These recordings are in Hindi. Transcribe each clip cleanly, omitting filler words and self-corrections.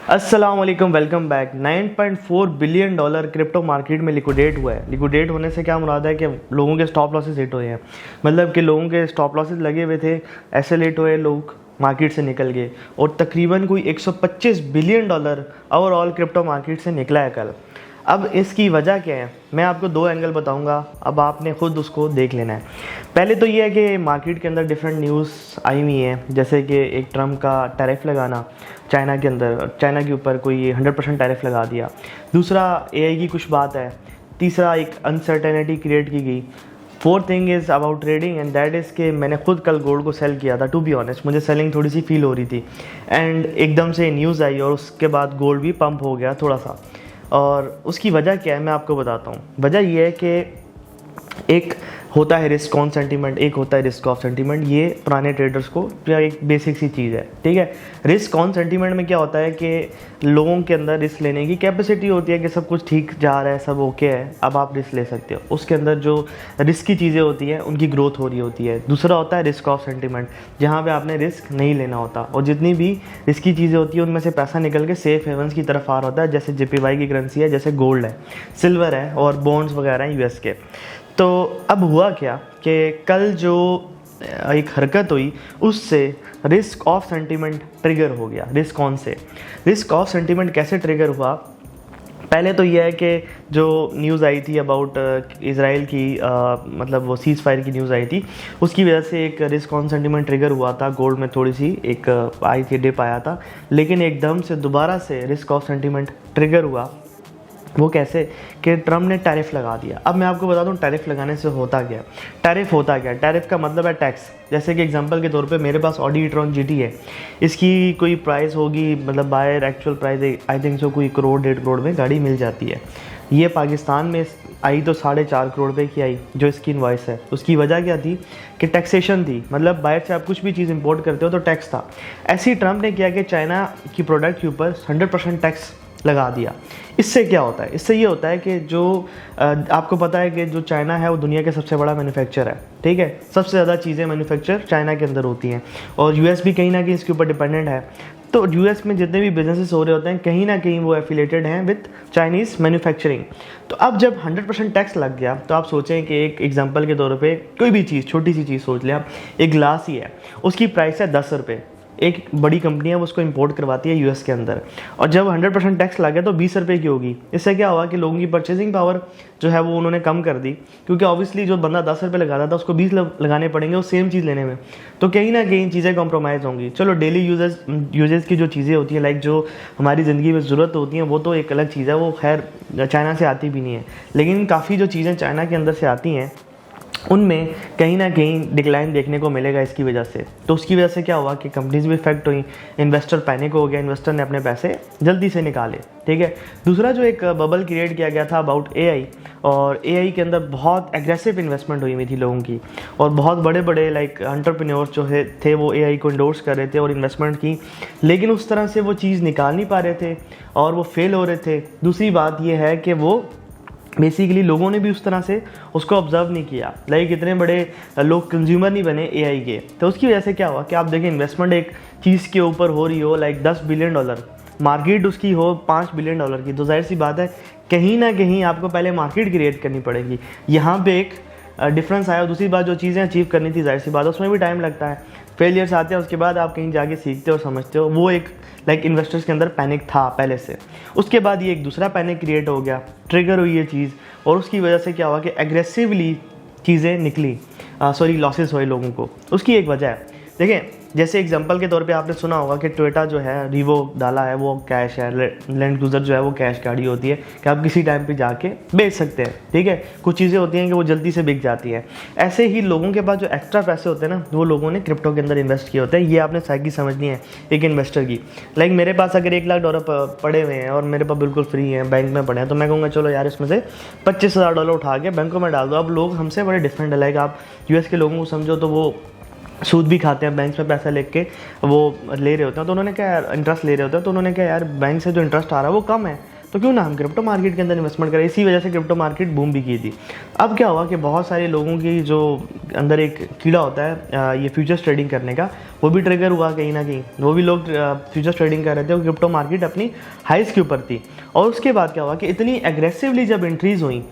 अस्सलाम वालेकुम, welcome back. 9.4 billion dollar crypto market में लिक्विडेट हुआ है। लिक्विडेट होने से क्या मुराद है कि लोगों के स्टॉप लॉसेस हिट हुए हैं। मतलब कि लोगों के स्टॉप लॉसेस लगे हुए थे, ऐसे लेट हुए, लोग मार्केट से निकल गए और तकरीबन कोई 125 billion dollar overall crypto market से निकला है कल। अब इसकी वजह क्या है, मैं आपको दो एंगल बताऊंगा, अब आपने खुद उसको देख लेना है। पहले तो ये है कि मार्केट के अंदर डिफरेंट न्यूज़ आई हुई हैं, जैसे कि एक ट्रम्प का टैरिफ लगाना चाइना के अंदर, चाइना के ऊपर कोई 100% टैरिफ लगा दिया। दूसरा एआई की कुछ बात है। तीसरा एक अनसर्टेनिटी क्रिएट की गई। Fourth thing is about trading and that is के मैंने खुद कल गोल्ड को सेल किया था। टू बी ऑनेस्ट मुझे सेलिंग थोड़ी सी फील हो रही थी एंड एकदम से न्यूज़ आई और उसके बाद गोल्ड भी पंप हो गया थोड़ा सा। और उसकी वजह क्या है मैं आपको बताता हूँ। वजह यह है कि एक होता है रिस्क ऑन सेंटीमेंट, एक होता है रिस्क ऑफ सेंटीमेंट। ये पुराने ट्रेडर्स को एक बेसिक सी चीज़ है, ठीक है। रिस्क ऑन सेंटीमेंट में क्या होता है कि लोगों के अंदर रिस्क लेने की कैपेसिटी होती है कि सब कुछ ठीक जा रहा है, सब ओके है, अब आप रिस्क ले सकते हो। उसके अंदर जो रिस्क की चीज़ें होती हैं उनकी ग्रोथ हो रही होती है। दूसरा होता है रिस्क ऑफ सेंटीमेंट, जहाँ पर आपने रिस्क नहीं लेना होता और जितनी भी रिस्की चीज़ें होती हैं उनमें से पैसा निकल के सेफ हेवंस की तरफ आ रहा होता है। जैसे JPY की करेंसी है, जैसे गोल्ड है, सिल्वर है और बॉन्ड्स वगैरह हैं US के। तो अब हुआ क्या कि कल जो एक हरकत हुई उससे रिस्क ऑफ सेंटीमेंट ट्रिगर हो गया। रिस्क ऑन से रिस्क ऑफ सेंटीमेंट कैसे ट्रिगर हुआ? पहले तो यह है कि जो न्यूज़ आई थी अबाउट इज़राइल की मतलब वो सीज़ फायर की न्यूज़ आई थी, उसकी वजह से एक रिस्क ऑन सेंटीमेंट ट्रिगर हुआ था। गोल्ड में थोड़ी सी एक आई थी, डिप आया था, लेकिन एकदम से दोबारा से रिस्क ऑफ सेंटीमेंट ट्रिगर हुआ। वो कैसे कि ट्रम्प ने टैरिफ लगा दिया। अब मैं आपको बता दूं टैरिफ लगाने से होता क्या। टैरिफ होता क्या, टैरिफ का मतलब है टैक्स। जैसे कि एग्जांपल के तौर पे मेरे पास ऑडी e-tron GT है, इसकी कोई प्राइस होगी, मतलब buyer actual price I think so कोई करोड़ 1.5 करोड़ में गाड़ी मिल जाती है। ये पाकिस्तान में आई तो 4.5 करोड़ रुपये की आई जो इसकी इनवॉइस है। उसकी वजह क्या थी कि टैक्सेशन थी, मतलब बाहर से आप कुछ भी चीज़ इंपोर्ट करते हो तो टैक्स था। ऐसे ही ट्रम्प ने किया कि चाइना की प्रोडक्ट के ऊपर 100% टैक्स लगा दिया। इससे क्या होता है, इससे ये होता है कि जो आपको पता है कि जो चाइना है वो दुनिया के सबसे बड़ा मैन्युफैक्चर है, ठीक है। सबसे ज़्यादा चीज़ें मैन्युफैक्चर चाइना के अंदर होती हैं और US भी कहीं ना कहीं इसके ऊपर डिपेंडेंट है। तो US में जितने भी बिजनेसेस हो रहे होते हैं कहीं ना कहीं वो एफिलेटेड हैं विद चाइनीज़ मैन्युफैक्चरिंग। तो अब जब 100% टैक्स लग गया तो आप सोचें कि एक एग्जांपल के तौर पे कोई भी चीज़, छोटी सी चीज़ सोच लें आप, एक ग्लास ही है, उसकी प्राइस है 10 रुपये। एक बड़ी कंपनी है वो उसको इंपोर्ट करवाती है US के अंदर, और जब 100% टैक्स लगे तो 20 रुपये की होगी। इससे क्या हुआ कि लोगों की परचेजिंग पावर जो है वो उन्होंने कम कर दी, क्योंकि ऑब्वियसली जो बंदा 10 रुपये लगाता था उसको 20 लगाने पड़ेंगे वो सेम चीज़ लेने में। तो कहीं ना कहीं चीज़ें कॉम्प्रोमाइज़ होंगी। चलो डेली यूजेस की जो चीज़ें होती हैं, लाइक जो हमारी ज़िंदगी में ज़रूरत होती हैं, वो तो एक अलग चीज़ है, वो खैर चाइना से आती भी नहीं है। लेकिन काफ़ी जो चीज़ें चाइना के अंदर से आती हैं उनमें कहीं ना कहीं डिक्लाइन देखने को मिलेगा इसकी वजह से। तो उसकी वजह से क्या हुआ कि कंपनीज भी इफेक्ट हुई, इन्वेस्टर पैनिक हो गया, इन्वेस्टर ने अपने पैसे जल्दी से निकाले, ठीक है। दूसरा जो एक बबल क्रिएट किया गया था अबाउट AI, और AI के अंदर बहुत एग्रेसिव इन्वेस्टमेंट हुई थी लोगों की, और बहुत बड़े बड़े लाइक एंटरप्रेन्योर्स जो है थे वो AI को इंडोर्स कर रहे थे और इन्वेस्टमेंट की, लेकिन उस तरह से वो चीज़ निकाल नहीं पा रहे थे और वो फेल हो रहे थे। दूसरी बात ये है कि वो बेसिकली लोगों ने भी उस तरह से उसको ऑब्जर्व नहीं किया, लाइक इतने बड़े लोग कंज्यूमर नहीं बने AI के। तो उसकी वजह से क्या हुआ कि आप देखें इन्वेस्टमेंट एक चीज़ के ऊपर हो रही हो लाइक 10 बिलियन डॉलर, मार्केट उसकी हो 5 बिलियन डॉलर की, तो जाहिर सी बात है कहीं ना कहीं आपको पहले मार्केट क्रिएट करनी पड़ेगी। यहाँ पे एक डिफरेंस आया। दूसरी बात, जो चीज़ें अचीव करनी थी जाहिर सी बात है उसमें भी टाइम लगता है, फेलियर्स आते हैं, उसके बाद आप कहीं जाके सीखते हो, समझते हो। वो एक लाइक इन्वेस्टर्स के अंदर पैनिक था पहले से। उसके बाद ये एक दूसरा पैनिक क्रिएट हो गया, ट्रिगर हुई ये चीज़, और उसकी वजह से क्या हुआ कि एग्रेसिवली चीज़ें निकली, लॉसेस हुए लोगों को। उसकी एक वजह है, देखें जैसे एग्जांपल के तौर पे आपने सुना होगा कि टोयोटा जो है रिवो डाला है वो कैश है, लैंड क्रूजर जो है वो कैश गाड़ी होती है कि आप किसी टाइम पे जाके बेच सकते हैं, ठीक है। कुछ चीज़ें होती हैं कि वो जल्दी से बिक जाती हैं। ऐसे ही लोगों के पास जो एक्स्ट्रा पैसे होते हैं ना, वो लोगों ने क्रिप्टो के अंदर इन्वेस्ट किए होते हैं। ये आपने साइकी समझनी है एक इन्वेस्टर की। लाइक मेरे पास अगर 1 लाख डॉलर पड़े हुए हैं और मेरे पास बिल्कुल फ्री हैं, बैंक में पड़े हैं, तो मैं कहूँगा चलो यार इसमें से 25,000 डॉलर उठा के बैंकों में डाल दो। अब लोग हमसे बड़े डिफरेंट है, लाइक आप US के लोगों को समझो तो वो सूद भी खाते हैं, बैंक में पैसा लेके वो ले रहे होते हैं, तो उन्होंने क्या यार इंटरेस्ट ले रहे होते हैं, तो उन्होंने क्या यार बैंक से जो इंटरेस्ट आ रहा है वो कम है, तो क्यों ना हम क्रिप्टो मार्केट के अंदर इन्वेस्टमेंट करें। इसी वजह से क्रिप्टो मार्केट बूम भी की थी। अब क्या हुआ कि बहुत सारे लोगों की जो अंदर एक कीड़ा होता है ये फ्यूचर्स ट्रेडिंग करने का, वो भी ट्रिगर हुआ कहीं ना कहीं। वो भी लोग फ्यूचर्स ट्रेडिंग कर रहे थे और क्रिप्टो मार्केट अपनी हाइस के ऊपर थी। और उसके बाद क्या हुआ कि इतनी एग्रेसिवली जब एंट्रीज हुई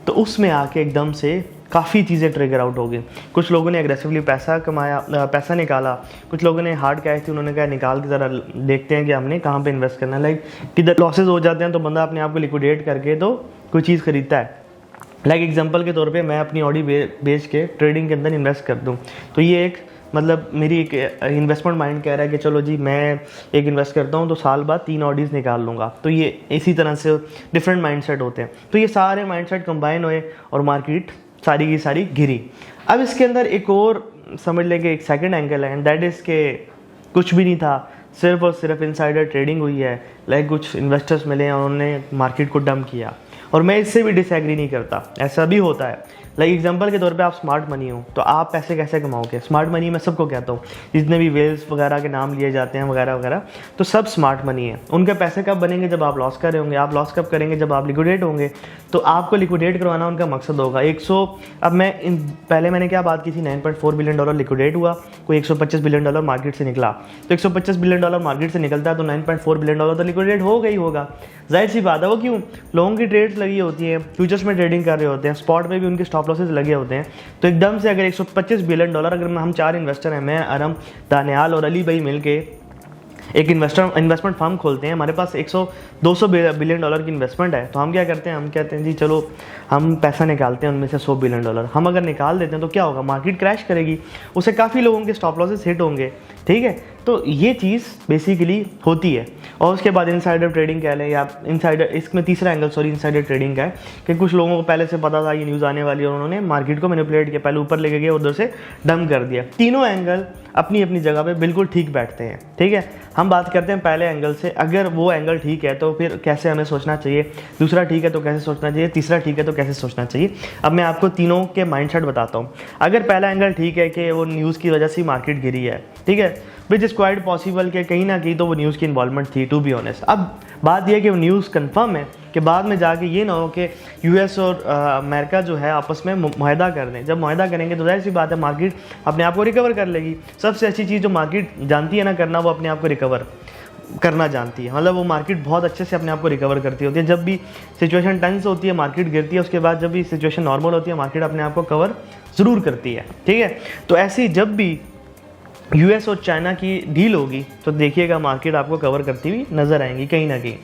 तो उसमें आके एकदम से काफ़ी चीज़ें ट्रिगर आउट हो गई। कुछ लोगों ने एग्रेसिवली पैसा कमाया, पैसा निकाला। कुछ लोगों ने हार्ड कैश थी, उन्होंने कहा निकाल के ज़रा देखते हैं कि हमने कहाँ पे इन्वेस्ट करना है। लाइक किधर लॉसेज हो जाते हैं तो बंदा अपने आप को लिक्विडेट करके तो कोई चीज़ खरीदता है। लाइक एग्जांपल के तौर पे मैं अपनी ऑडी बेच के ट्रेडिंग के अंदर इन्वेस्ट कर दूँ, तो ये एक मतलब मेरी एक इन्वेस्टमेंट माइंड कह रहा है कि चलो जी मैं एक इन्वेस्ट करता हूँ तो साल बाद 3 ऑडीज़ निकाल लूँगा। तो ये इसी तरह से डिफरेंट माइंडसेट होते हैं। तो ये सारे माइंडसेट कंबाइन हुए और मार्केट सारी की सारी गिरी। अब इसके अंदर एक और समझ लेंगे एक सेकंड एंगल है, एंड दैट इज़ के कुछ भी नहीं था, सिर्फ और सिर्फ इनसाइडर ट्रेडिंग हुई है। लाइक कुछ इन्वेस्टर्स मिले और उन्होंने मार्केट को डंप किया, और मैं इससे भी डिसएग्री नहीं करता, ऐसा भी होता है। लाइक एग्जांपल के तौर पे आप स्मार्ट मनी हो तो आप पैसे कैसे कमाओगे। स्मार्ट मनी मैं सबको कहता हूँ, जितने भी वेल्स वगैरह के नाम लिए जाते हैं वगैरह वगैरह, तो सब स्मार्ट मनी है। उनके पैसे कब बनेंगे, जब आप लॉस कर रहे होंगे। आप लॉस कब करेंगे, जब आप लिक्विडेट होंगे। तो आपको लिक्विडेट करवाना उनका मकसद होगा। अब मैं पहले मैंने क्या बात की थी, $9.4 बिलियन लिक्विडेट हुआ, कोई $125 बिलियन मार्केट से निकला। तो $125 बिलियन मार्केट से निकलता है तो $9.4 बिलियन तो लिक्विडेट हो गई होगा, जाहिर सी बात है। वो क्यों, लोगों की ट्रेड्स लगी होती हैं, फ्यूचर्स में ट्रेडिंग कर रहे होते हैं, स्पॉट में भी उनके स्टॉप लॉसेस लगे होते हैं। तो एकदम से अगर $125 बिलियन, अगर हम 4 इन्वेस्टर हैं, मैं, अरम, दानियाल और अली भाई मिलके एक इन्वेस्टमेंट फर्म खोलते हैं, हमारे पास 200 बिलियन डॉलर की इन्वेस्टमेंट है, तो हम क्या करते हैं, हम कहते हैं जी चलो हम पैसा निकालते हैं उनमें से $100 बिलियन। हम अगर निकाल देते हैं तो क्या होगा, मार्केट क्रैश करेगी, उससे काफ़ी लोगों के स्टॉप लॉसेस हिट होंगे। ठीक है, तो ये चीज़ बेसिकली होती है। और उसके बाद इनसाइडर ट्रेडिंग कह लें या इनसाइडर, इसमें तीसरा एंगल इनसाइडर ट्रेडिंग का है कि कुछ लोगों को पहले से पता था ये न्यूज़ आने वाली है और उन्होंने मार्केट को मैनिपुलेट किया, पहले ऊपर लेके गए उधर से डंप कर दिया। तीनों एंगल अपनी अपनी जगह पे बिल्कुल ठीक बैठते हैं। ठीक है, हम बात करते हैं पहले एंगल से। अगर वो एंगल ठीक है तो फिर कैसे हमें सोचना चाहिए, दूसरा ठीक है तो कैसे सोचना चाहिए, तीसरा ठीक है तो कैसे सोचना चाहिए। अब मैं आपको तीनों के माइंडसेट बताता हूँ। अगर पहला एंगल ठीक है कि वो न्यूज़ की वजह से मार्केट गिरी है, ठीक है, विच इज़ क्वाइट पॉसिबल कि कहीं ना कहीं तो वो न्यूज़ की इन्वॉल्वमेंट थी, टू बी ऑनेस्ट। अब बात यह है कि वो न्यूज़ कंफर्म है कि बाद में जाके ये ना हो कि यूएस और अमेरिका जो है आपस में मुआहदा कर दें। जब मुआहदा करेंगे तो जाहिर सी बात है मार्केट अपने आप को रिकवर कर लेगी। सबसे अच्छी चीज़ जो मार्केट जानती है ना करना, वो अपने आप को रिकवर करना जानती है। मतलब वो मार्केट बहुत अच्छे से अपने आप को रिकवर करती होती है। जब भी सिचुएशन टेंस होती है मार्केट गिरती है, उसके बाद जब भी सिचुएशन नॉर्मल होती है मार्केट अपने आप को कवर ज़रूर करती है। ठीक है, तो ऐसे ही जब भी यूएस और चाइना की डील होगी तो देखिएगा मार्केट आपको कवर करती हुई नज़र आएंगी कहीं ना कहीं।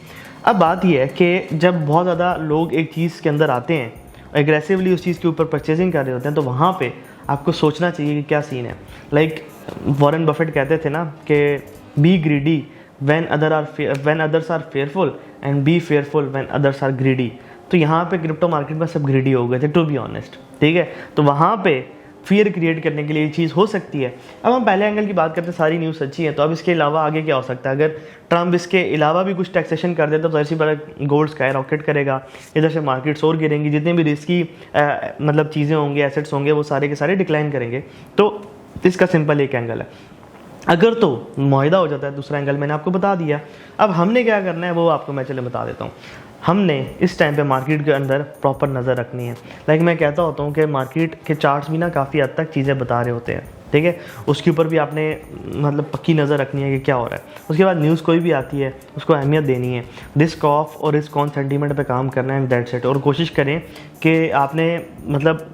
अब बात यह है कि जब बहुत ज़्यादा लोग एक चीज़ के अंदर आते हैं, एग्रेसिवली उस चीज़ के ऊपर परचेजिंग कर रहे होते हैं, तो वहाँ पे आपको सोचना चाहिए कि क्या सीन है। लाइक वॉरेन बफेट कहते थे ना कि B greedy when others are fearful and be fearful when others are greedy। तो यहाँ पे क्रिप्टो मार्केट में सब ग्रीडी हो गए थे, टू बी ऑनेस्ट। ठीक है, तो वहाँ पे फियर क्रिएट करने के लिए ये चीज़ हो सकती है। अब हम पहले एंगल की बात करते हैं, सारी न्यूज़ सच्ची है, तो अब इसके अलावा आगे क्या हो सकता है। अगर ट्रम्प इसके अलावा भी कुछ टैक्सेशन कर देता तो ऐसी बड़ा गोल्ड स्काई रॉकेट करेगा, इधर से मार्केट्स और गिरेंगी, जितने भी रिस्की मतलब चीज़ें होंगी, एसेट्स होंगे, वो सारे के सारे डिक्लाइन करेंगे। तो इसका सिंपल एक एंगल है। अगर तो मुआहदा हो जाता है, दूसरा एंगल मैंने आपको बता दिया। अब हमने क्या करना है वो आपको मैं चले बता देता हूँ। हमने इस टाइम पे मार्केट के अंदर प्रॉपर नज़र रखनी है। लाइक मैं कहता होता हूँ कि मार्केट के चार्ट्स भी ना काफ़ी हद तक चीज़ें बता रहे होते हैं। ठीक है, उसके ऊपर भी आपने मतलब पक्की नज़र रखनी है कि क्या हो रहा है। उसके बाद न्यूज़ कोई भी आती है उसको अहमियत देनी है, रिस्क ऑफ और रिस्क ऑन सेंटीमेंट पे काम करना है, दैट्स इट। और कोशिश करें कि आपने मतलब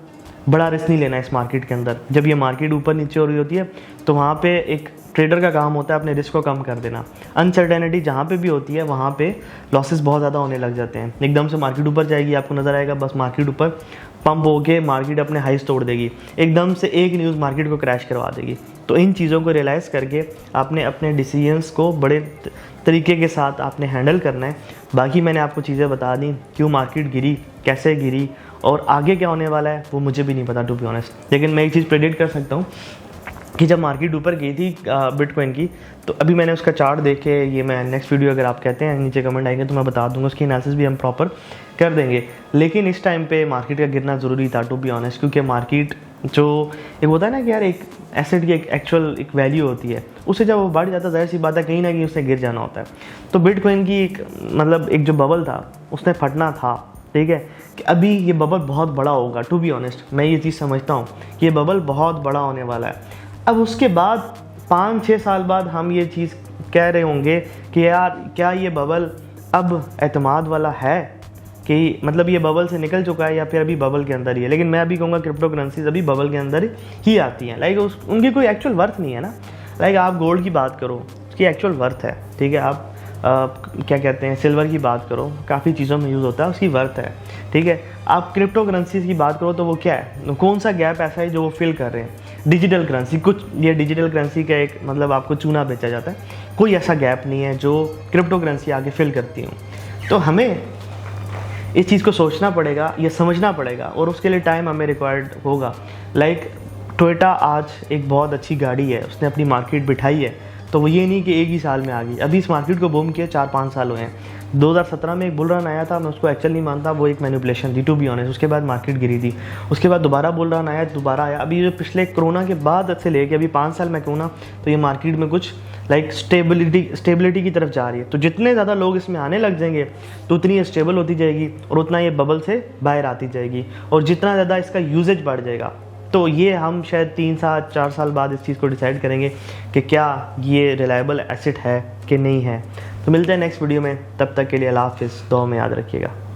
बड़ा रिस्क नहीं लेना है इस मार्केट के अंदर। जब ये मार्केट ऊपर नीचे हो रही होती है तो वहाँ पे एक ट्रेडर का काम होता है अपने रिस्क को कम कर देना। अनसर्टेनिटी जहाँ पे भी होती है वहाँ पे लॉसेस बहुत ज़्यादा होने लग जाते हैं। एकदम से मार्केट ऊपर जाएगी, आपको नज़र आएगा बस मार्केट ऊपर पंप होके मार्केट अपने हाइस तोड़ देगी, एकदम से एक न्यूज़ मार्केट को क्रैश करवा देगी। तो इन चीज़ों को रियलाइज़ करके आपने अपने डिसीजंस को बड़े तरीके के साथ आपने हैंडल करना है। बाकी मैंने आपको चीज़ें बता दी, क्यों मार्केट गिरी, कैसे गिरी और आगे क्या होने वाला है वो मुझे भी नहीं पता टू बी ऑनेस्ट। लेकिन मैं एक चीज़ प्रेडिक्ट कर सकता हूँ कि जब मार्केट ऊपर गई थी बिटकॉइन की, तो अभी मैंने उसका चार्ट देखे, ये मैं नेक्स्ट वीडियो अगर आप कहते हैं नीचे कमेंट आएंगे तो मैं बता दूंगा, उसकी एनालिसिस भी हम प्रॉपर कर देंगे। लेकिन इस टाइम पे मार्केट का गिरना ज़रूरी था टू बी ऑनेस्ट, क्योंकि मार्केट जो एक होता है ना कि यार एक एसेट की एक एक्चुअल एक वैल्यू होती है, उससे जब वो बढ़ जाता है जाहिर सी बात है कहीं ना कहीं उसने गिर जाना होता है। तो बिटकॉइन की एक मतलब एक जो बबल था उसने फटना था, ठीक है, कि अभी ये बबल बहुत बड़ा होगा। टू बी ऑनेस्ट मैं ये चीज़ समझता हूँ कि ये बबल बहुत बड़ा होने वाला है। अब उसके बाद 5-6 साल बाद हम ये चीज़ कह रहे होंगे कि यार क्या ये बबल अब एतमाद वाला है, कि मतलब ये बबल से निकल चुका है या फिर अभी बबल के अंदर ही है। लेकिन मैं अभी कहूँगा क्रिप्टो करेंसीज अभी बबल के अंदर ही आती हैं। लाइक उनकी कोई एक्चुअल वर्थ नहीं है ना। लाइक आप गोल्ड की बात करो, उसकी एक्चुअल वर्थ है, ठीक है। आप क्या कहते हैं सिल्वर की बात करो, काफ़ी चीज़ों में यूज़ होता है, उसकी वर्थ है, ठीक है। आप क्रिप्टो करेंसीज की बात करो तो वो क्या है, कौन सा गैप ऐसा है जो वो फिल कर रहे हैं। डिजिटल करेंसी, कुछ ये डिजिटल करेंसी का एक मतलब आपको चूना बेचा जाता है, कोई ऐसा गैप नहीं है जो क्रिप्टो करेंसी आगे फिल करती हूँ। तो हमें इस चीज़ को सोचना पड़ेगा, ये समझना पड़ेगा, और उसके लिए टाइम हमें रिक्वायर्ड होगा। लाइक टोयोटा आज एक बहुत अच्छी गाड़ी है, उसने अपनी मार्केट बिठाई है, तो वो ये नहीं कि एक ही साल में आ गई। अभी इस मार्केट को बूम किया 4-5 साल हुए हैं। 2017 में एक बुल रन आया था, मैं उसको एक्चुअल नहीं मानता, वो एक मैनिपुलेशन थी टू बी ऑनेस्ट। उसके बाद मार्केट गिरी थी, उसके बाद दोबारा बुल रन आया, दोबारा आया। अभी जो पिछले कोरोना के बाद से लेके अभी 5 साल में क्यों ना, तो ये मार्केट में कुछ लाइक स्टेबिलिटी की तरफ जा रही है। तो जितने ज़्यादा लोग इसमें आने लग जाएंगे तो उतनी ये स्टेबल होती जाएगी और उतना ये बबल से बाहर आती जाएगी, और जितना ज़्यादा इसका यूजेज बढ़ जाएगा तो ये हम शायद 3-4 साल बाद इस चीज़ को डिसाइड करेंगे कि क्या ये रिलायबल एसेट है कि नहीं है। तो मिलते हैं नेक्स्ट वीडियो में, तब तक के लिए अल्लाह हाफ़िज़, दुआ में याद रखिएगा।